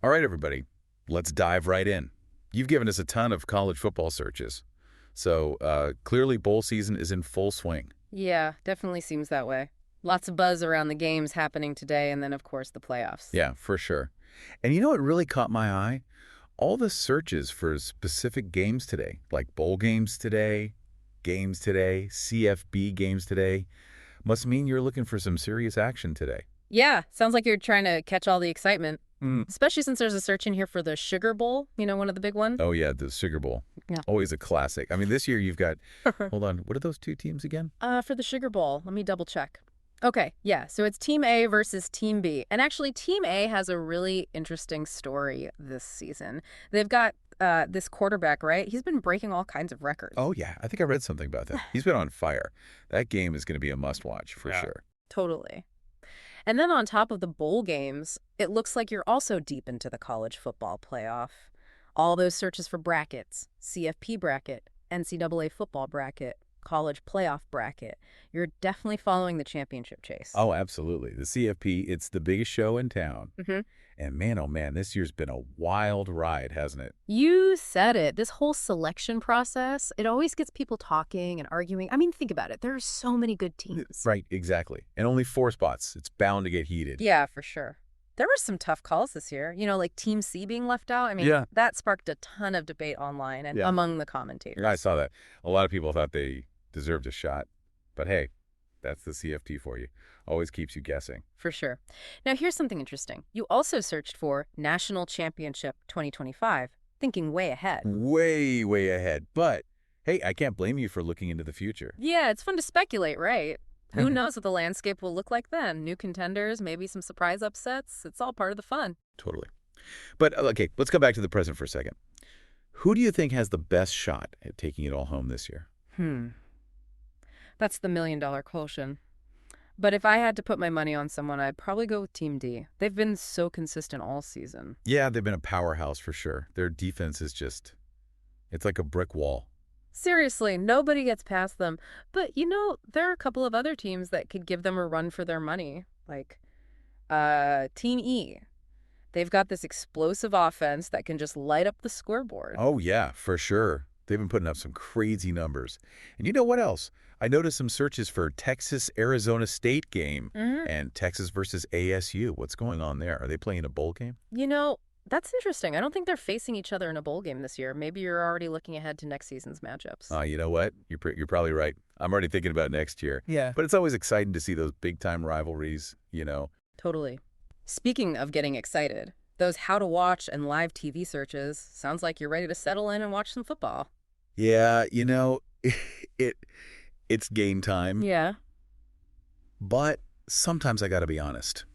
All right, everybody, let's dive right in. You've given us a ton of college football searches. So clearly bowl season is in full swing. Yeah, definitely seems that way. Lots of buzz around the games happening today, and then, of course, the playoffs. Yeah, for sure. And you know what really caught my eye? All the searches for specific games today, like bowl games today, CFB games today, must mean you're looking for some serious action today. Yeah, sounds like you're trying to catch all the excitement, Mm. especially since there's a search in here for the Sugar Bowl, one of the big ones. Oh, yeah, the Sugar Bowl. Yeah. Always a classic. I mean, this year you've got, hold on, what are those two teams again? For the Sugar Bowl, let me double check. Okay, yeah, so it's Team A versus Team B. And actually, Team A has a really interesting story this season. They've got this quarterback, right? He's been breaking all kinds of records. Oh, yeah, I think I read something about that. He's been on fire. That game is going to be a must-watch for sure. Totally. And then on top of the bowl games, it looks like you're also deep into the college football playoff. All those searches for brackets, CFP bracket, NCAA football bracket, college playoff bracket. You're definitely following the championship chase. Oh, absolutely. The CFP, it's the biggest show in town. Mm-hmm. And man, oh man, this year's been a wild ride, hasn't it? You said it. This whole selection process, it always gets people talking and arguing. I mean, think about it. There are so many good teams. Right, exactly. And only 4 spots. It's bound to get heated. Yeah, for sure. There were some tough calls this year, like Team C being left out. I mean, Yeah. that sparked a ton of debate online and among the commentators. I saw that. A lot of people thought they deserved a shot. But hey, that's the CFP for you. Always keeps you guessing. For sure. Now, here's something interesting. You also searched for National Championship 2025, thinking way ahead. Way, way ahead. But hey, I can't blame you for looking into the future. Yeah, it's fun to speculate, right? Who knows what the landscape will look like then? New contenders, maybe some surprise upsets. It's all part of the fun. Totally. But okay, let's go back to the present for a second. Who do you think has the best shot at taking it all home this year? That's the million-dollar question. But if I had to put my money on someone, I'd probably go with Team D. They've been so consistent all season. Yeah, they've been a powerhouse for sure. Their defense is just, it's like a brick wall. Seriously, nobody gets past them. But, there are a couple of other teams that could give them a run for their money. Like, Team E. They've got this explosive offense that can just light up the scoreboard. Oh, yeah, for sure. They've been putting up some crazy numbers. And you know what else? I noticed some searches for Texas-Arizona State game and Texas versus ASU. What's going on there? Are they playing a bowl game? That's interesting. I don't think they're facing each other in a bowl game this year. Maybe you're already looking ahead to next season's matchups. You know what? You're probably right. I'm already thinking about next year. Yeah. But it's always exciting to see those big-time rivalries, Totally. Speaking of getting excited, those how-to-watch and live TV searches, sounds like you're ready to settle in and watch some football. Yeah, it's game time. Yeah. But sometimes I got to be honest.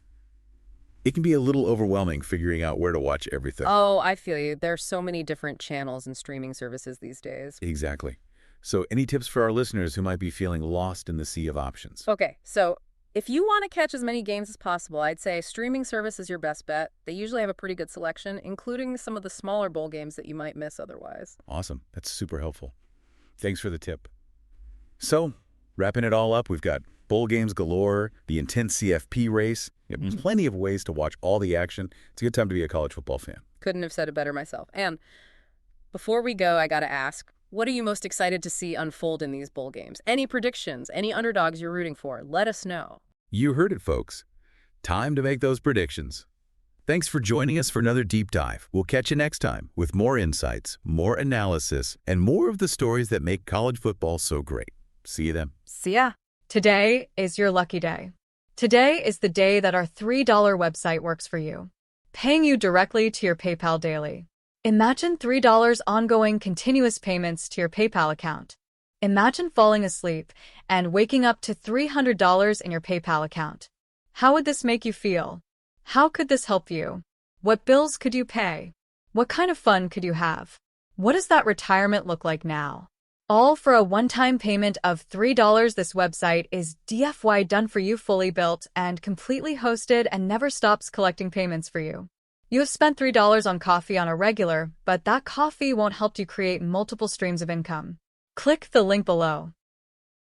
It can be a little overwhelming figuring out where to watch everything. Oh, I feel you. There's so many different channels and streaming services these days. Exactly. So any tips for our listeners who might be feeling lost in the sea of options? Okay, so if you want to catch as many games as possible, I'd say streaming service is your best bet. They usually have a pretty good selection, including some of the smaller bowl games that you might miss otherwise. Awesome. That's super helpful. Thanks for the tip. So, wrapping it all up, we've got bowl games galore, the intense CFP race, plenty of ways to watch all the action. It's a good time to be a college football fan. Couldn't have said it better myself. And before we go, I got to ask, what are you most excited to see unfold in these bowl games? Any predictions, any underdogs you're rooting for? Let us know. You heard it, folks. Time to make those predictions. Thanks for joining us for another deep dive. We'll catch you next time with more insights, more analysis, and more of the stories that make college football so great. See you then. See ya. Today is your lucky day. Today is the day that our $3 website works for you, paying you directly to your PayPal daily. Imagine $3 ongoing continuous payments to your PayPal account. Imagine falling asleep and waking up to $300 in your PayPal account. How would this make you feel? How could this help you? What bills could you pay? What kind of fun could you have? What does that retirement look like now? All for a one-time payment of $3. This website is DFY done for you, fully built and completely hosted, and never stops collecting payments for you. You have spent $3 on coffee on a regular, but that coffee won't help you create multiple streams of income. Click the link below.